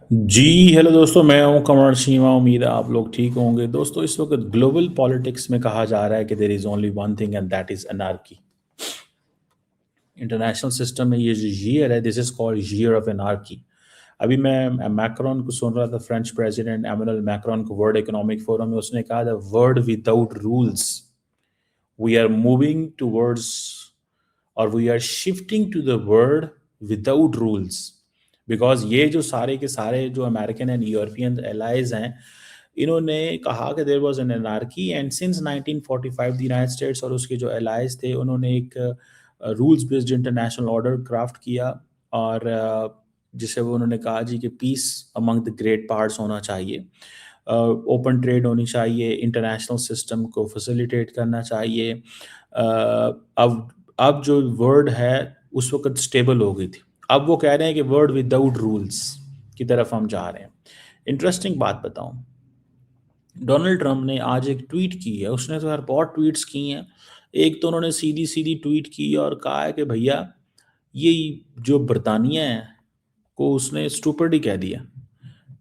जी hello दोस्तों, मैं हूं कमर शिवा। उम्मीद है आप लोग ठीक होंगे। दोस्तों, इस वक्त ग्लोबल पॉलिटिक्स में कहा जा रहा है कि there is only one thing and that is anarchy. International system में ये जो ईयर है, this is called year of anarchy. अभी मैं मैक्रोन को सुन रहा था, फ्रेंच प्रेसिडेंट एमेनुअल मैक्रोन को वर्ल्ड इकोनॉमिक फोरम में उसने कहा the world without rules, we are moving towards और we are shifting to the world without rules. Because ये जो सारे के सारे जो अमेरिकन एंड यूरोपियन एलाइज हैं, इन्होंने कहा कि there was an anarchy and since 1945 the United States और उसके जो एलाइज थे उन्होंने एक rules based international order craft किया। और जिसे वो उन्होंने कहा जी कि peace among the great parts होना चाहिए, ओपन ट्रेड होनी चाहिए, इंटरनेशनल सिस्टम को फैसिलिटेट करना चाहिए। अब जो वर्ड है उस वक्त स्टेबल हो गई थी। अब वो कह रहे हैं कि वर्ड विदाउट रूल्स की तरफ हम जा रहे हैं। इंटरेस्टिंग बात बताऊं, डोनाल्ड ट्रंप ने आज एक ट्वीट की है। उसने तो यार बहुत ट्वीट्स की हैं। एक तो उन्होंने सीधी सीधी ट्वीट की और कहा है कि भैया ये जो बरतानिया है को उसने स्टूपिड ही कह दिया।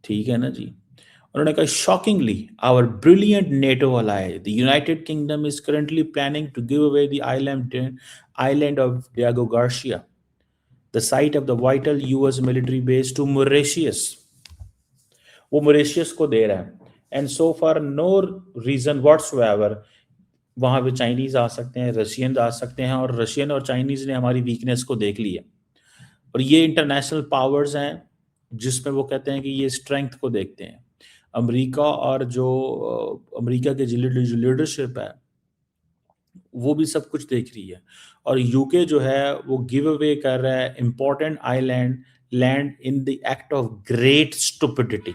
ठीक है ना जी। उन्होंने कहा shockingly our brilliant NATO ally the United Kingdom is currently planning to give away the island of Diego Garcia, the site of the vital US military base, to Mauritius. वो मोरेशियस को दे रहा है and so for no reason whatsoever. वहां पे Chinese आ सकते हैं, Russian आ सकते हैं, और रशियन और चाइनीज ने हमारी वीकनेस को देख लिया। और ये इंटरनेशनल पावर्स हैं जिसमें वो कहते हैं कि ये स्ट्रेंथ को देखते हैं। अमेरिका और जो अमेरिका के जो लीडरशिप है वो भी सब कुछ देख रही है। और यूके जो है वो गिव अवे कर रहा है important island land in the act of great stupidity.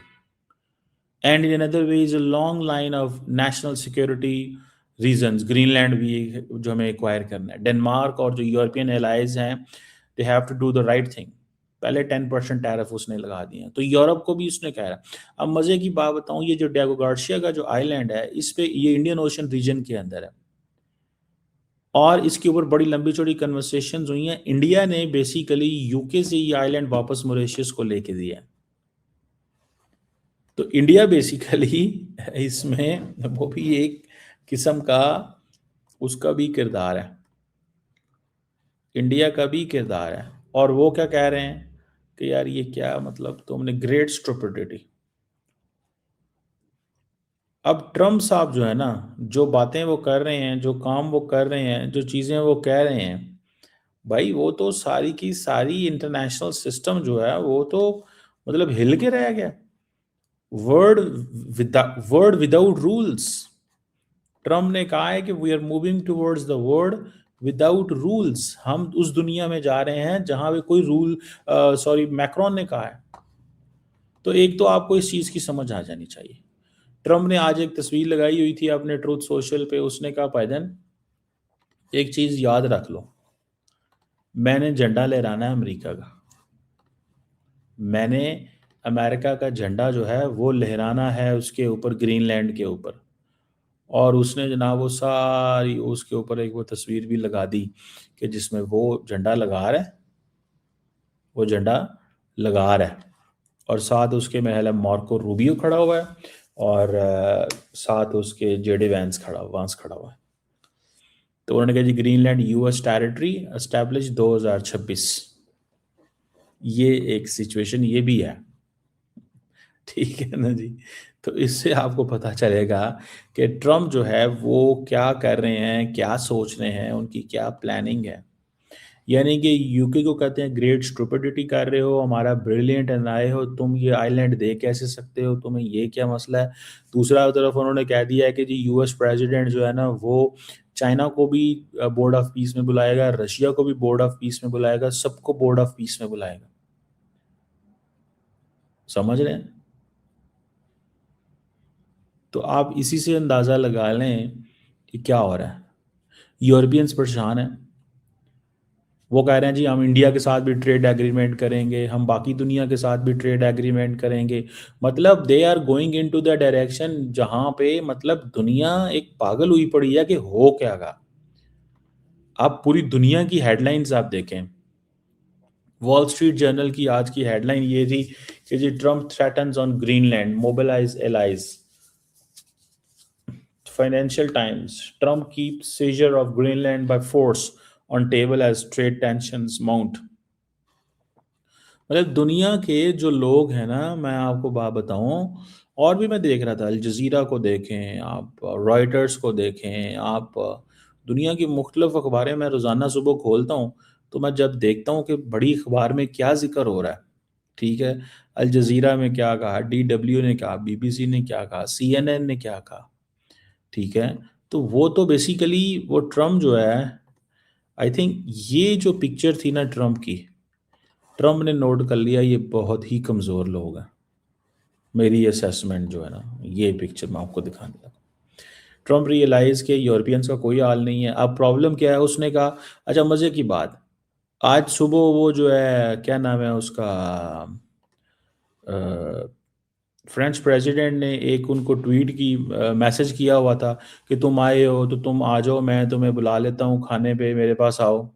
And in another way is a long line of national security reasons. Greenland भी जो हमें एक्वायर करना है। डेनमार्क और जो यूरोपियन एलाइज हैं, they have to do the right thing. पहले 10% tariff उसने लगा दिए हैं, तो यूरोप को भी उसने कह रहा है। अब मजे की बात बताऊं, ये जो डियागो गार्सिया का जो आइलैंड है, इस पे ये इंडियन ओशन रीजन के अंदर है और इसके ऊपर बड़ी लंबी चौड़ी कन्वर्सेशन हुई हैं। इंडिया ने बेसिकली यूके से ये आइलैंड वापस मॉरिशस को लेके दिया है। तो इंडिया बेसिकली इसमें वो भी एक किस्म का उसका भी किरदार है, इंडिया का भी किरदार है। और वो क्या कह रहे हैं कि यार ये क्या मतलब, तुमने ग्रेट स्टुपिडिटी। अब ट्रम्प साहब जो है ना, जो बातें वो कर रहे हैं, जो काम वो कर रहे हैं, जो चीज़ें वो कह रहे हैं, भाई वो तो सारी की सारी इंटरनेशनल सिस्टम जो है वो तो मतलब हिल के रह गया। World world without rules. Trump ने कहा है कि we are moving towards the world without rules. हम उस दुनिया में जा रहे हैं जहां पे कोई रूल, सॉरी, मैक्रोन ने कहा है। तो एक तो आपको इस चीज की समझ आ जानी चाहिए। ट्रम्प ने आज एक तस्वीर लगाई हुई थी अपने ट्रूथ सोशल पे। उसने कहा भाईजान एक चीज याद रख लो, मैंने झंडा लहराना है अमेरिका का। मैंने अमेरिका का झंडा जो है वो लहराना है उसके ऊपर, ग्रीनलैंड के ऊपर। और उसने जनाब वो सारी उसके ऊपर एक वो तस्वीर भी लगा दी कि जिसमें वो झंडा लगा रहा है, वो झंडा लगा रहा है। और साथ उसके महल है मार्को रूबियो खड़ा हुआ है और साथ उसके जेडी वांस खड़ा हुआ है। तो उन्होंने कहा जी ग्रीनलैंड यूएस टेरिटरी एस्टैब्लिश 2026। ये एक सिचुएशन ये भी है। ठीक है ना जी। तो इससे आपको पता चलेगा कि ट्रम्प जो है वो क्या कर रहे हैं, क्या सोच रहे हैं, उनकी क्या प्लानिंग है। यानी कि यूके को कहते हैं ग्रेट स्टुपिडिटी कर रहे हो, हमारा ब्रिलियंट एनाए हो, तुम ये आइलैंड दे कैसे सकते हो, तुम्हें ये क्या मसला है। दूसरा तरफ उन्होंने कह दिया है कि जी यूएस प्रेसिडेंट जो है ना वो चाइना को भी बोर्ड ऑफ पीस में बुलाएगा, रशिया को भी बोर्ड ऑफ पीस में बुलाएगा, सबको बोर्ड ऑफ पीस में बुलाएगा। समझ रहे हैं। तो आप इसी से अंदाज़ा लगा लें कि क्या हो रहा है। यूरोपियंस परेशान हैं। वो कह रहे हैं जी हम इंडिया के साथ भी ट्रेड एग्रीमेंट करेंगे, हम बाकी दुनिया के साथ भी ट्रेड एग्रीमेंट करेंगे। मतलब they are going into the direction जहां पे मतलब दुनिया एक पागल हुई पड़ी है कि हो क्या गा। आप पूरी दुनिया की हेडलाइंस आप देखें। वॉल स्ट्रीट जर्नल की आज की हेडलाइन ये थी कि जी Trump threatens on Greenland, mobilize allies. Financial Times, Trump keep seizure of Greenland by force on table as trade tensions mount. मतलब दुनिया के जो लोग हैं ना, मैं आपको बात बताऊं, और भी मैं देख रहा था, अल जजीरा को देखें आप, रॉयटर्स को देखें आप, दुनिया की मुख्तलिफ अखबारें मैं रोज़ाना सुबह खोलता हूँ, तो मैं जब देखता हूँ कि बड़ी अखबार में क्या जिक्र हो रहा है, ठीक है, अल जजीरा में क्या कहा, DW ने कहा, BBC ने क्या कहा, CNN ने क्या कहा, ठीक है, तो वो तो बेसिकली वो ट्रम्प जो है, आई थिंक ये जो पिक्चर थी ना ट्रम्प की, ट्रम्प ने नोट कर लिया ये बहुत ही कमज़ोर लोग हैं। मेरी असेसमेंट जो है ना, ये पिक्चर मैं आपको दिखाने लगा। ट्रम्प रियलाइज के यूरोपियंस का कोई हाल नहीं है। अब प्रॉब्लम क्या है, उसने कहा, अच्छा मज़े की बात, आज सुबह वो जो है क्या नाम है उसका, फ्रेंच प्रेसिडेंट ने एक उनको ट्वीट की, मैसेज किया हुआ था कि तुम आए हो तो तुम आ जाओ, मैं तुम्हें बुला लेता हूँ खाने पे, मेरे पास आओ।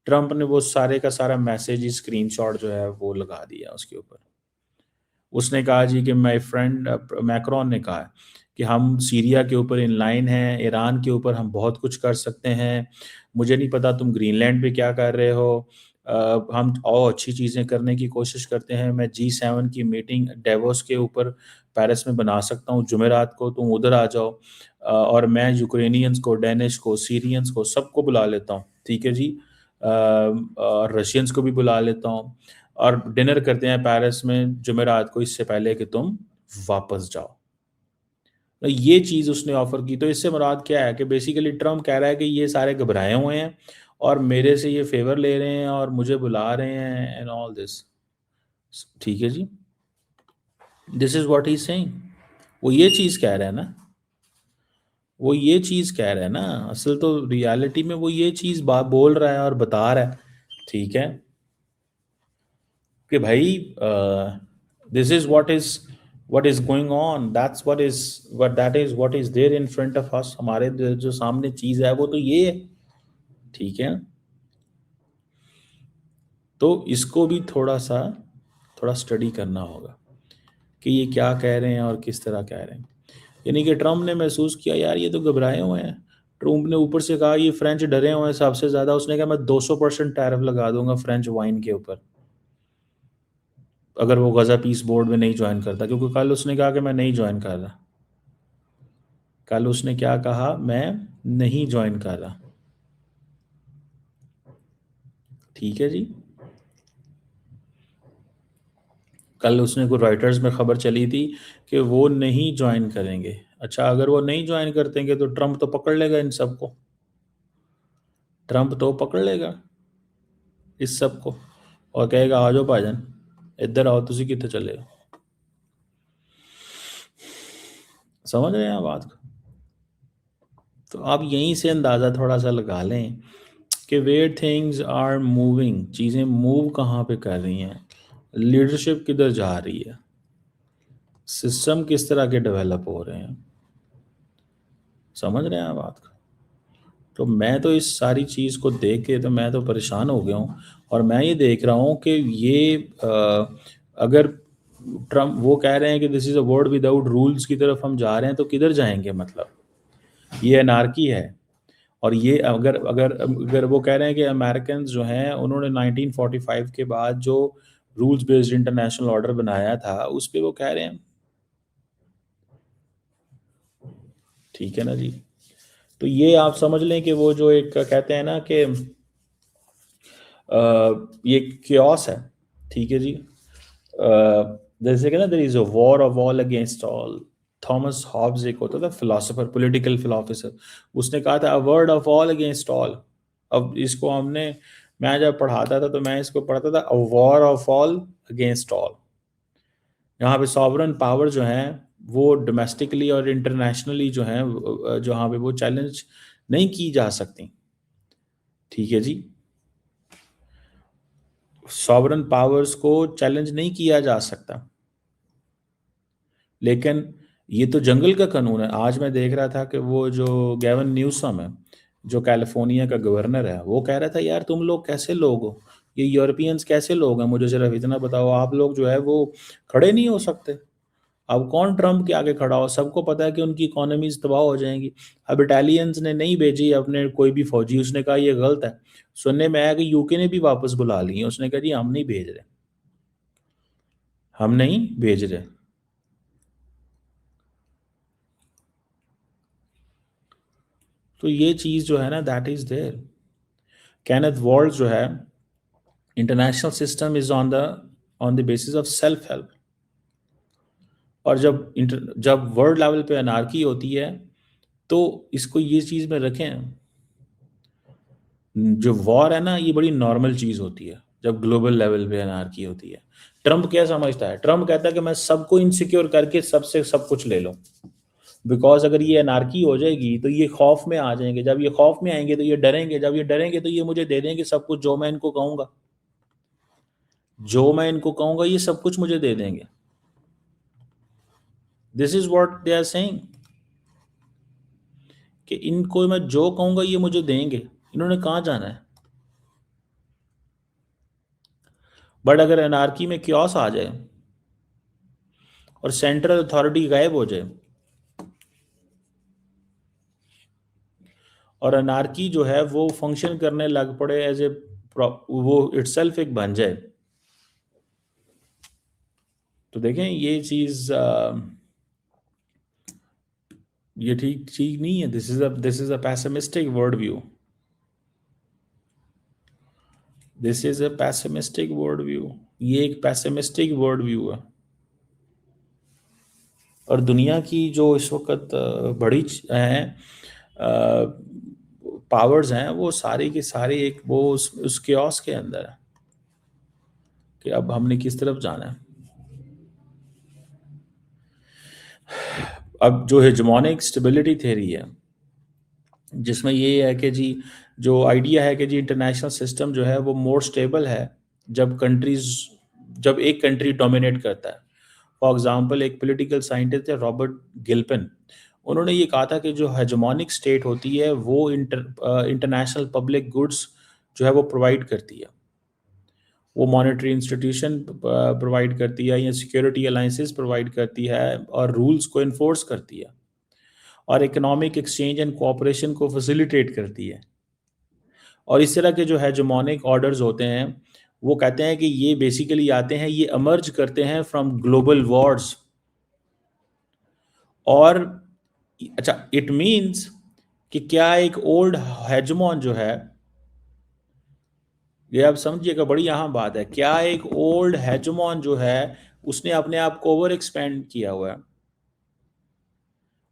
ट्रम्प ने वो सारे का सारा मैसेज स्क्रीनशॉट जो है वो लगा दिया उसके ऊपर। उसने कहा जी कि माय फ्रेंड, मैक्रोन ने कहा कि हम सीरिया के ऊपर इन लाइन हैं, ईरान के ऊपर हम बहुत कुछ कर सकते हैं, मुझे नहीं पता तुम ग्रीनलैंड पे क्या कर रहे हो, हम और अच्छी चीज़ें करने की कोशिश करते हैं, मैं G7 की मीटिंग डेवोस के ऊपर पेरिस में बना सकता हूँ जुमेरात को, तुम उधर आ जाओ, और मैं यूक्रेनियंस को, डेनिश को, सीरियंस को, सबको बुला लेता हूँ, ठीक है जी, और रशियंस को भी बुला लेता हूँ, और डिनर करते हैं पेरिस में जुमेरात को, इससे पहले कि तुम वापस जाओ। तो ये चीज़ उसने ऑफर की। तो इससे मुराद क्या है कि बेसिकली ट्रम्प कह रहा है कि ये सारे घबराए हुए हैं और मेरे से ये फेवर ले रहे हैं और मुझे बुला रहे हैं एंड ऑल दिस, ठीक है जी, this is what he saying. वो ये चीज़ कह रहा है ना, वो ये चीज़ कह रहा है ना, असल तो रियलिटी में वो ये चीज़ बात बोल रहा है और बता रहा है, ठीक है, कि भाई this is what is going on, that is what is there in front of us, हमारे जो सामने चीज है वो तो ये है, ठीक है। तो इसको भी थोड़ा स्टडी करना होगा कि ये क्या कह रहे हैं और किस तरह कह रहे हैं। यानी कि ट्रम्प ने महसूस किया यार ये तो घबराए हुए हैं। ट्रम्प ने ऊपर से कहा ये फ्रेंच डरे हुए हैं सबसे ज़्यादा, उसने कहा मैं 200% टैरिफ लगा दूंगा फ्रेंच वाइन के ऊपर अगर वो गज़ा पीस बोर्ड में नहीं ज्वाइन करता, क्योंकि कल उसने कहा कि मैं नहीं ज्वाइन कर रहा। कल उसने क्या कहा, मैं नहीं ज्वाइन कर रहा, ठीक है जी। कल उसने को रॉयटर्स में खबर चली थी कि वो नहीं ज्वाइन करेंगे। अच्छा अगर वो नहीं ज्वाइन करतेंगे तो ट्रम्प तो पकड़ लेगा इन सबको, ट्रम्प तो पकड़ लेगा इस सब को और कहेगा आ जाओ भाईजान इधर आओ, तुसी कितने चले हो। समझ रहे हैं आप बात को। तो आप यहीं से अंदाज़ा थोड़ा सा लगा लें कि वेयर थिंग्स आर मूविंग, चीज़ें मूव कहाँ पे कर रही हैं, लीडरशिप किधर जा रही है, सिस्टम किस तरह के डेवलप हो रहे हैं। समझ रहे हैं आप बात को। तो मैं तो इस सारी चीज़ को देख के तो मैं तो परेशान हो गया हूँ और मैं ये देख रहा हूँ कि ये अगर ट्रम्प वो कह रहे हैं कि this is a world without rules की तरफ हम जा रहे हैं, तो किधर जाएंगे, मतलब ये अनार्की है। और ये अगर अगर अगर वो कह रहे हैं कि अमेरिकन जो हैं उन्होंने 1945 के बाद जो रूल्स बेस्ड इंटरनेशनल ऑर्डर बनाया था उस पे वो कह रहे हैं, ठीक है ना जी। तो ये आप समझ लें कि वो जो एक कहते हैं ना कि ये क्योस है, ठीक है जी। जैसे कि ना there is a war of all against all. Thomas Hobbes एक होता था फिलोसोफर, पॉलिटिकल फिलोसोफर, उसने कहा था a war of all against all. अब इसको हमने, मैं जब पढ़ाता था तो मैं इसको पढ़ता था अ war of all against all. यहाँ पे सॉवरन पावर जो है वो डोमेस्टिकली और इंटरनेशनली जो है जहाँ पे वो चैलेंज नहीं की जा सकती, ठीक है जी। सॉवरन पावर्स को चैलेंज नहीं किया जा सकता। लेकिन ये तो जंगल का कानून है। आज मैं देख रहा था कि वो जो गैवन न्यूसम है, जो कैलिफोर्निया का गवर्नर है, वो कह रहा था यार तुम लोग कैसे लोग हो, ये यूरोपियंस कैसे लोग हैं, मुझे सिर्फ इतना बताओ। आप लोग जो है वो खड़े नहीं हो सकते। अब कौन ट्रम्प के आगे खड़ा हो, सबको पता है कि उनकी इकोनॉमीज तबाह हो जाएंगी। अब इटालियंस ने नहीं भेजी अपने कोई भी फौजी, उसने कहा ये गलत है। सुनने में आया कि यूके ने भी वापस बुला लिए, उसने कहा जी हम नहीं भेज रहे, हम नहीं भेज रहे। तो ये चीज जो है ना, that is there. Kenneth Waltz जो है, international system is on the basis of self help. और जब वर्ल्ड लेवल पे अनार्की होती है, तो इसको ये चीज में रखें, जो वॉर है ना ये बड़ी नॉर्मल चीज होती है जब ग्लोबल लेवल पे अनार्की होती है। ट्रम्प क्या समझता है, ट्रम्प कहता है कि मैं सबको इनसिक्योर करके सबसे सब कुछ ले लूं। बिकॉज अगर ये अनार्की हो जाएगी तो ये खौफ में आ जाएंगे, जब ये खौफ में आएंगे तो ये डरेंगे, जब ये डरेंगे तो ये मुझे दे देंगे सब कुछ, जो मैं इनको कहूंगा, जो मैं इनको कहूंगा ये सब कुछ मुझे दे देंगे। This is what they are saying, कि इनको मैं जो कहूंगा ये मुझे देंगे। इन्होंने कहाँ जाना है? बट अगर एनार्की में क्योस आ जाए और सेंट्रल अथॉरिटी गायब हो जाए, और अनार्की जो है वो फंक्शन करने लग पड़े एज ए, वो इटसेल्फ एक बन जाए, तो देखें ये चीज ये ठीक ठीक नहीं है। This is a pessimistic world view. This is a pessimistic world view. ये एक पैसिमिस्टिक वर्ल्ड व्यू है। और दुनिया की जो इस वक्त बड़ी हैं पावर्स हैं, वो सारी की सारी एक वो उस chaos के अंदर है कि अब हमने किस तरफ जाना है। अब जो हेजेमोनिक स्टेबिलिटी थ्योरी है, जिसमें ये है कि जी, जो आइडिया है कि जी इंटरनेशनल सिस्टम जो है वो मोर स्टेबल है जब कंट्रीज, जब एक कंट्री डोमिनेट करता है। फॉर एग्जांपल एक पॉलिटिकल साइंटिस्ट है रॉबर्ट गिल्पिन, उन्होंने ये कहा था कि जो हेजेमोनिक स्टेट होती है वो इंटरनेशनल पब्लिक गुड्स जो है वो प्रोवाइड करती है, वो मॉनेटरी इंस्टीट्यूशन प्रोवाइड करती है या सिक्योरिटी अलाइंसेस प्रोवाइड करती है और रूल्स को इन्फोर्स करती है और इकोनॉमिक एक्सचेंज एंड कोऑपरेशन को फैसिलिटेट करती है। और इस तरह के जो हेजेमोनिक ऑर्डर्स होते हैं, वो कहते हैं कि ये बेसिकली आते हैं, ये अमर्ज करते हैं फ्रॉम ग्लोबल वॉर्स। और अच्छा, इट मीन्स कि क्या एक ओल्ड हेजमोन जो है, ये आप समझिएगा बड़ी अहम बात है, क्या एक ओल्ड हेजमोन जो है उसने अपने आप को ओवर एक्सपेंड किया हुआ है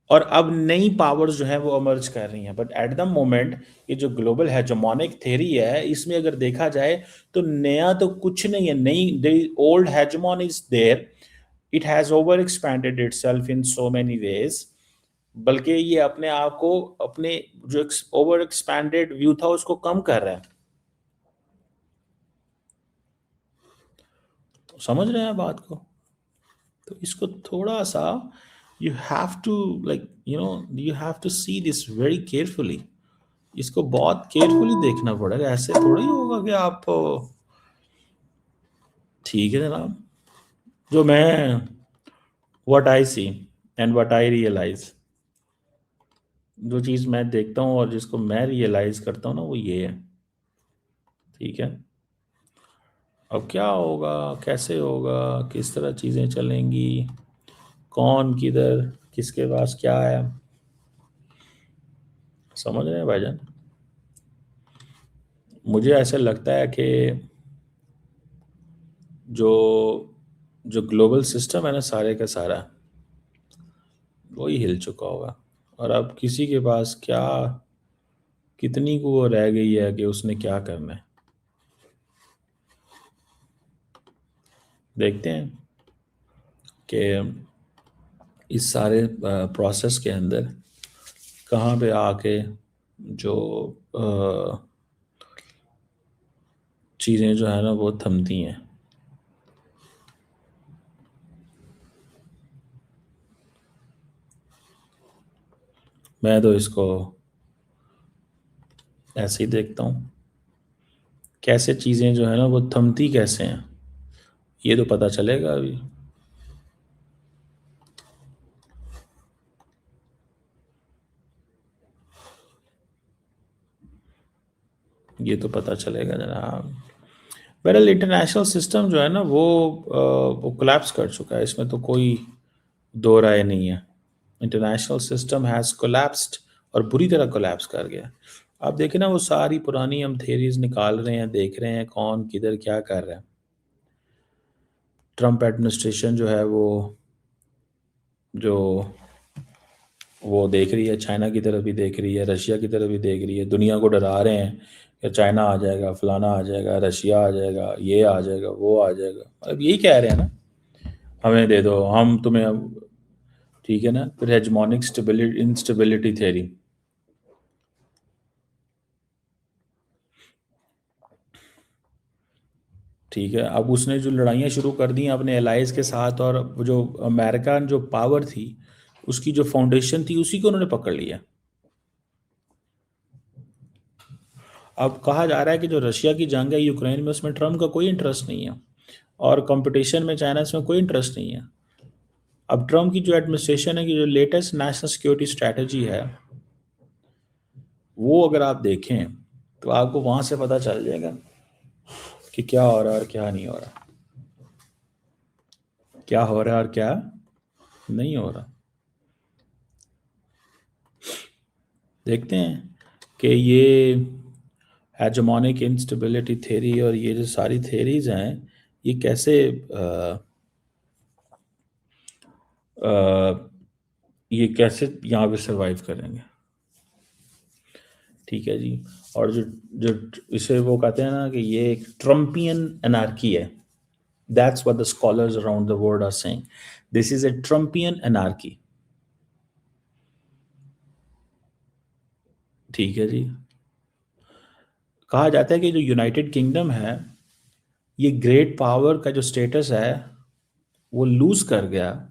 और अब नई पावर्स जो है वो अमर्ज कर रही हैं। बट एट द मोमेंट ये जो ग्लोबल हेजमोनिक थ्योरी है, इसमें अगर देखा जाए तो नया तो कुछ नहीं है, नई old hegemon is there, it has over expanded itself in so many ways. बल्कि ये अपने आप को, अपने जो ओवर एक्सपैंडेड व्यू था उसको कम कर रहा है। समझ रहे हैं बात को? तो इसको थोड़ा सा, you have to like you have to see this very carefully. इसको बहुत केयरफुली देखना पड़ेगा, ऐसे थोड़ा ही होगा कि आप ठीक है जनाब। जो मैं, what I see and what I realise, जो चीज़ मैं देखता हूँ और जिसको मैं रियलाइज करता हूँ ना, वो ये है। ठीक है, अब क्या होगा, कैसे होगा, किस तरह चीज़ें चलेंगी, कौन किधर, किसके पास क्या है, समझ रहे हैं भाईजान? मुझे ऐसा लगता है कि जो जो ग्लोबल सिस्टम है ना सारे का सारा, वही हिल चुका होगा। और अब किसी के पास क्या, कितनी को वो रह गई है कि उसने क्या करना है। देखते हैं कि इस सारे प्रोसेस के अंदर कहाँ पे आके जो चीज़ें जो है ना वो थमती हैं। मैं तो इसको ऐसे ही देखता हूँ कैसे चीज़ें जो है ना वो थमती कैसे हैं, ये तो पता चलेगा अभी। ये तो पता चलेगा जनाब। बहरहाल इंटरनेशनल सिस्टम जो है ना वो कोलैप्स कर चुका है, इसमें तो कोई दो राय नहीं है। इंटरनेशनल सिस्टम हैज़ कोलैप्स्ड और बुरी तरह कोलैप्स कर गया। आप देखें ना वो सारी पुरानी हम थेरीज निकाल रहे हैं, देख रहे हैं कौन किधर क्या कर रहा है। ट्रम्प एडमिनिस्ट्रेशन जो है जो वो देख रही है, चाइना की तरफ भी देख रही है, रशिया की तरफ भी देख रही है, दुनिया को डरा रहे हैं कि चाइना आ जाएगा, फलाना आ जाएगा, रशिया आ जाएगा, ये आ जाएगा, वो आ जाएगा। अब यही कह रहे हैं ना, हमें दे दो, हम तुम्हें अब ठीक है ना। फिर हेजमोनिक स्टेबिलिटी इंस्टेबिलिटी थ्योरी, ठीक है। अब उसने जो लड़ाइयाँ शुरू कर दी अपने एलाइज के साथ, और वो जो अमेरिकन जो पावर थी उसकी जो फाउंडेशन थी उसी को उन्होंने पकड़ लिया। अब कहा जा रहा है कि जो रशिया की जंग है यूक्रेन में, उसमें ट्रम्प का कोई इंटरेस्ट नहीं है, और कंपटीशन में चाइना इसमें कोई इंटरेस्ट नहीं है। अब ट्रम्प की जो एडमिनिस्ट्रेशन है कि जो लेटेस्ट नेशनल सिक्योरिटी स्ट्रैटेजी है वो अगर आप देखें तो आपको वहाँ से पता चल जाएगा कि क्या हो रहा है और क्या नहीं हो रहा, क्या हो रहा है और क्या नहीं हो रहा। देखते हैं कि ये हेजेमोनिक इंस्टेबिलिटी थ्योरी और ये जो सारी थ्योरीज हैं ये कैसे अ, ये कैसे यहाँ पे सरवाइव करेंगे। ठीक है जी। और जो जो इसे वो कहते हैं ना कि ये एक ट्रम्पियन एनार्की है, that's what the scholars around the world are saying, this is a Trumpian anarchy. ठीक है जी। कहा जाता है कि जो यूनाइटेड किंगडम है ये ग्रेट पावर का जो स्टेटस है वो लूज कर गया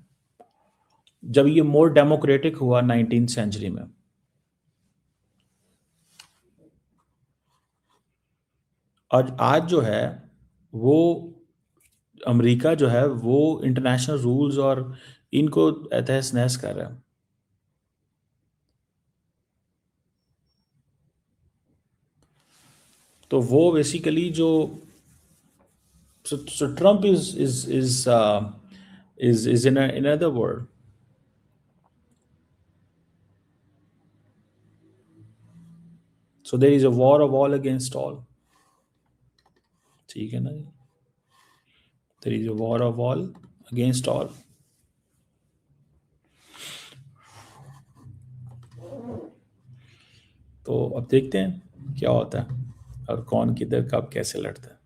जब ये मोर डेमोक्रेटिक हुआ 19th सेंचुरी में। और आज जो है वो अमेरिका जो है वो इंटरनेशनल रूल्स और इनको तहस नहस कर रहा है। तो वो बेसिकली जो so Trump is in another world. So there is a war of all against all, ठीक है ना। there is a war of all against all। तो अब देखते हैं क्या होता है और कौन किधर कब कैसे लड़ता है।